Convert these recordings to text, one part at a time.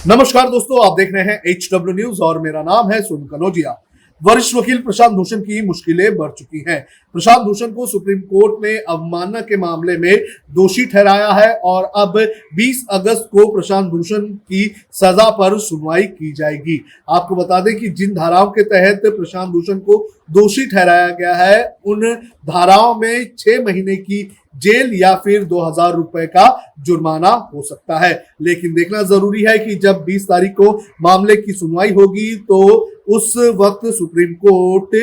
नमस्कार दोस्तों, आप देख रहे हैं HW न्यूज और मेरा नाम है सोनू कनौजिया। वरिष्ठ वकील प्रशांत भूषण की मुश्किलें बढ़ चुकी हैं। प्रशांत भूषण को सुप्रीम कोर्ट ने अवमानना के मामले में दोषी ठहराया है और अब 20 अगस्त को प्रशांत भूषण की सजा पर सुनवाई की जाएगी। आपको बता दें कि जिन धाराओं के तहत प्रशांत भूषण को दोषी ठहराया गया है, उन धाराओं में 6 महीने की जेल या फिर 2000 रुपए का जुर्माना हो सकता है। लेकिन देखना जरूरी है कि जब 20 तारीख को मामले की सुनवाई होगी तो उस वक्त सुप्रीम कोर्ट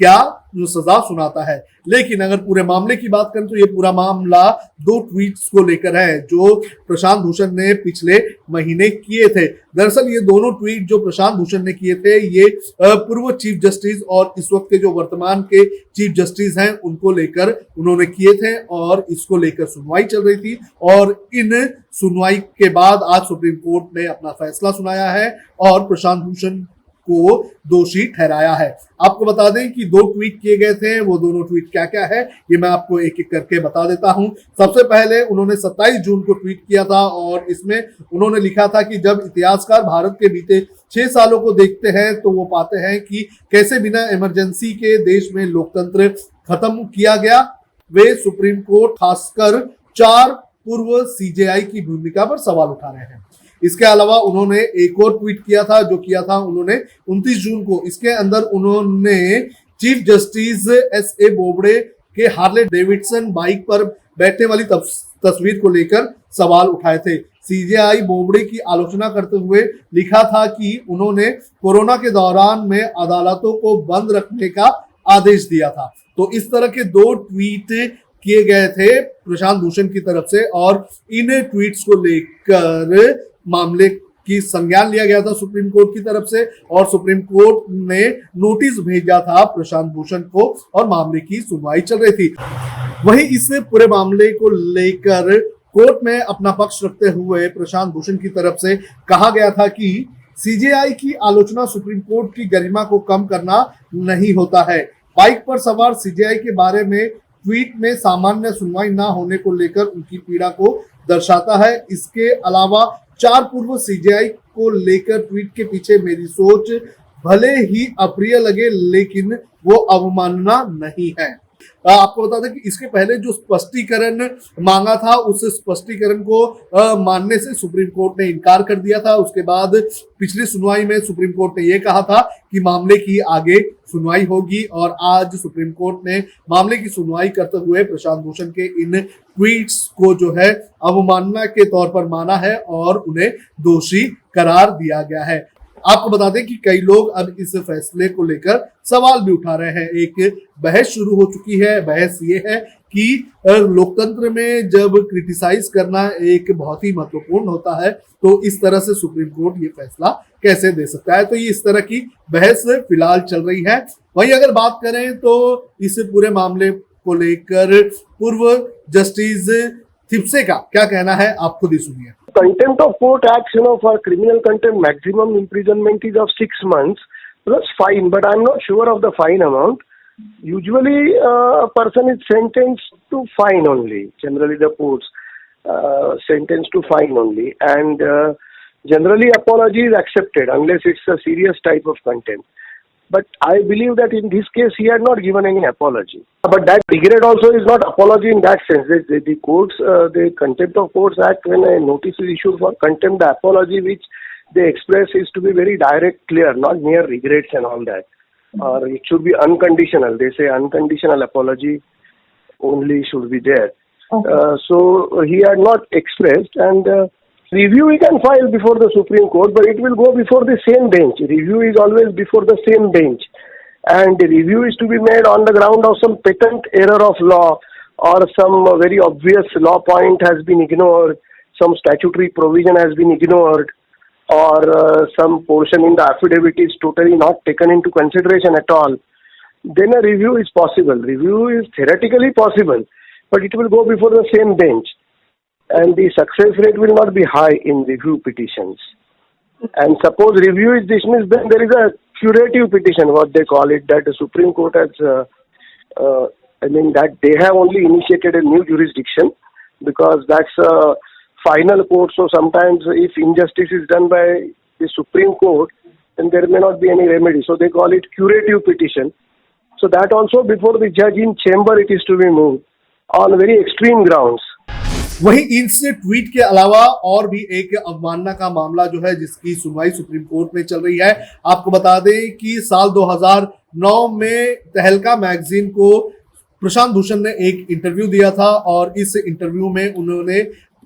क्या सजा सुनाता है। लेकिन अगर पूरे मामले की बात करें तो ये पूरा मामला 2 ट्वीट्स को लेकर है जो प्रशांत भूषण ने पिछले महीने किए थे। दरअसल ये दोनों ट्वीट जो प्रशांत भूषण ने किए थे, ये पूर्व चीफ जस्टिस और इस वक्त के जो वर्तमान के चीफ जस्टिस हैं उनको लेकर उन्होंने किए थे और इसको लेकर सुनवाई चल रही थी। और इन सुनवाई के बाद आज सुप्रीम कोर्ट ने अपना फैसला सुनाया है और प्रशांत भूषण को दोषी ठहराया है। आपको बता दें कि 2 ट्वीट किए गए थे, वो दोनों ट्वीट क्या क्या है ये मैं आपको एक एक करके बता देता हूं। सबसे पहले उन्होंने 27 जून को ट्वीट किया था और इसमें उन्होंने लिखा था कि जब इतिहासकार भारत के बीते 6 सालों को देखते हैं तो वो पाते हैं कि कैसे बिना इमरजेंसी के देश में लोकतंत्र खत्म किया गया। वे सुप्रीम कोर्ट खासकर 4 पूर्व CJI की भूमिका पर सवाल उठा रहे हैं। इसके अलावा उन्होंने एक और ट्वीट किया था, जो किया था उन्होंने 29 जून को। इसके अंदर उन्होंने चीफ जस्टिस SA बोबड़े के हार्ले डेविडसन बाइक पर बैठने वाली तस्वीर को लेकर सवाल उठाए थे। CJI बोबड़े की आलोचना करते हुए लिखा था कि उन्होंने कोरोना के दौरान में अदालतों को बंद रखने का आदेश दिया था। तो इस तरह के 2 ट्वीट किए गए थे प्रशांत भूषण की तरफ से और इन ट्वीट्स को लेकर मामले की संज्ञान लिया गया था सुप्रीम कोर्ट की तरफ से और सुप्रीम कोर्ट ने नोटिस भेजा था प्रशांत भूषण को और मामले की सुनवाई चल रही थी। वहीं इस पूरे मामले को लेकर कोर्ट में अपना पक्ष रखते हुए प्रशांत भूषण की तरफ से कहा गया था कि CJI की आलोचना सुप्रीम कोर्ट की गरिमा को कम करना नहीं होता है। बाइक पर सवार CJI के बारे में ट्वीट में सामान्य सुनवाई ना होने को लेकर उनकी पीड़ा को दर्शाता है। इसके अलावा 4 पूर्व CJI को लेकर ट्वीट के पीछे मेरी सोच भले ही अप्रिय लगे लेकिन वो अवमानना नहीं है। आपको बता दें कि इसके पहले जो स्पष्टीकरण मांगा था उस स्पष्टीकरण को मानने से सुप्रीम कोर्ट ने इनकार कर दिया था। उसके बाद पिछली सुनवाई में सुप्रीम कोर्ट ने यह कहा था कि मामले की आगे सुनवाई होगी और आज सुप्रीम कोर्ट ने मामले की सुनवाई करते हुए प्रशांत भूषण के इन ट्वीट्स को जो है अवमानना के तौर पर माना है और उन्हें दोषी करार दिया गया है। आपको बता दें कि कई लोग अब इस फैसले को लेकर सवाल भी उठा रहे हैं। एक बहस शुरू हो चुकी है। बहस ये है कि लोकतंत्र में जब क्रिटिसाइज करना एक बहुत ही महत्वपूर्ण होता है तो इस तरह से सुप्रीम कोर्ट ये फैसला कैसे दे सकता है। तो ये इस तरह की बहस फिलहाल चल रही है। वहीं अगर बात करें तो इस पूरे मामले को लेकर पूर्व जस्टिस थिप्से का क्या कहना है, आप खुद ही सुनिए। Contempt of court acts, for criminal contempt, maximum imprisonment is of 6 months plus fine, but I'm not sure of the fine amount. Usually, a person is sentenced to fine only. Generally, the courts sentenced to fine only, and generally apology is accepted unless it's a serious type of contempt. But I believe that in this case, he had not given any apology. But that regret also is not apology in that sense. The courts, the Contempt of Courts Act, when a notice is issued for contempt, the apology which they express is to be very direct, clear, not mere regrets and all that. Or it should be unconditional. They say unconditional apology only should be there. Okay. So he had not expressed, and review he can file before the Supreme Court, but it will go before the same bench. Review is always before the same bench. And the review is to be made on the ground of some patent error of law or some very obvious law point has been ignored, some statutory provision has been ignored, or some portion in the affidavit is totally not taken into consideration at all. Then a review is possible. Review is theoretically possible, but it will go before the same bench. And the success rate will not be high in review petitions. And suppose review is dismissed, then there is a curative petition, what they call it, that the Supreme Court has, that they have only initiated a new jurisdiction because that's a final court. So sometimes if injustice is done by the Supreme Court, then there may not be any remedy. So they call it curative petition. So that also before the judge in chamber it is to be moved on very extreme grounds. वहीं इस tweet के अलावा और भी एक अवमानना का मामला जो है जिसकी सुनवाई सुप्रीम कोर्ट में चल रही है। आपको बता दें कि साल 2009 में तहलका मैगजीन को प्रशांत भूषण ने एक इंटरव्यू दिया था और इस इंटरव्यू में उन्होंने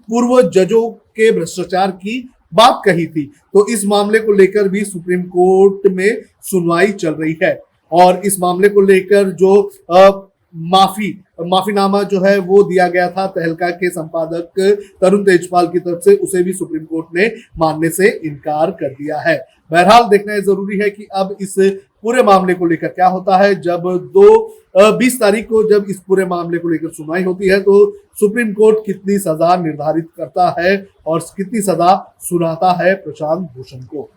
पूर्व जजों के भ्रष्टाचार की बात कही थी। तो इस मामले को लेकर भी सुप्रीम कोर्ट में सुनवाई चल रही है और इस मामले को लेकर जो माफीनामा जो है वो दिया गया था तहलका के संपादक तरुण तेजपाल की तरफ से, उसे भी सुप्रीम कोर्ट ने मानने से इनकार कर दिया है। बहरहाल देखना जरूरी है कि अब इस पूरे मामले को लेकर क्या होता है। जब 20 तारीख को जब इस पूरे मामले को लेकर सुनवाई होती है तो सुप्रीम कोर्ट कितनी सजा निर्धारित करता है और कितनी सजा सुनाता है प्रशांत भूषण को।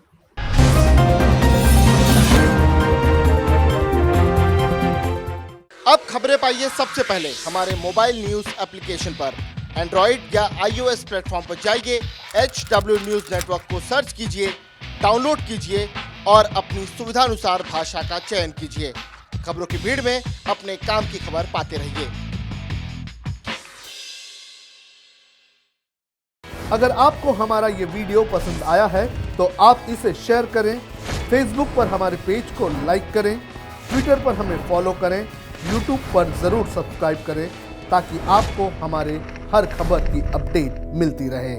अब खबरें पाइए सबसे पहले हमारे मोबाइल न्यूज एप्लीकेशन पर। एंड्रॉइड या iOS प्लेटफॉर्म पर जाइए, HW न्यूज नेटवर्क को सर्च कीजिए, डाउनलोड कीजिए और अपनी सुविधानुसार भाषा का चयन कीजिए। खबरों की भीड़ में अपने काम की खबर पाते रहिए। अगर आपको हमारा ये वीडियो पसंद आया है तो आप इसे शेयर करें, फेसबुक पर हमारे पेज को लाइक करें, ट्विटर पर हमें फॉलो करें, यूट्यूब पर जरूर सब्सक्राइब करें ताकि आपको हमारे हर खबर की अपडेट मिलती रहे।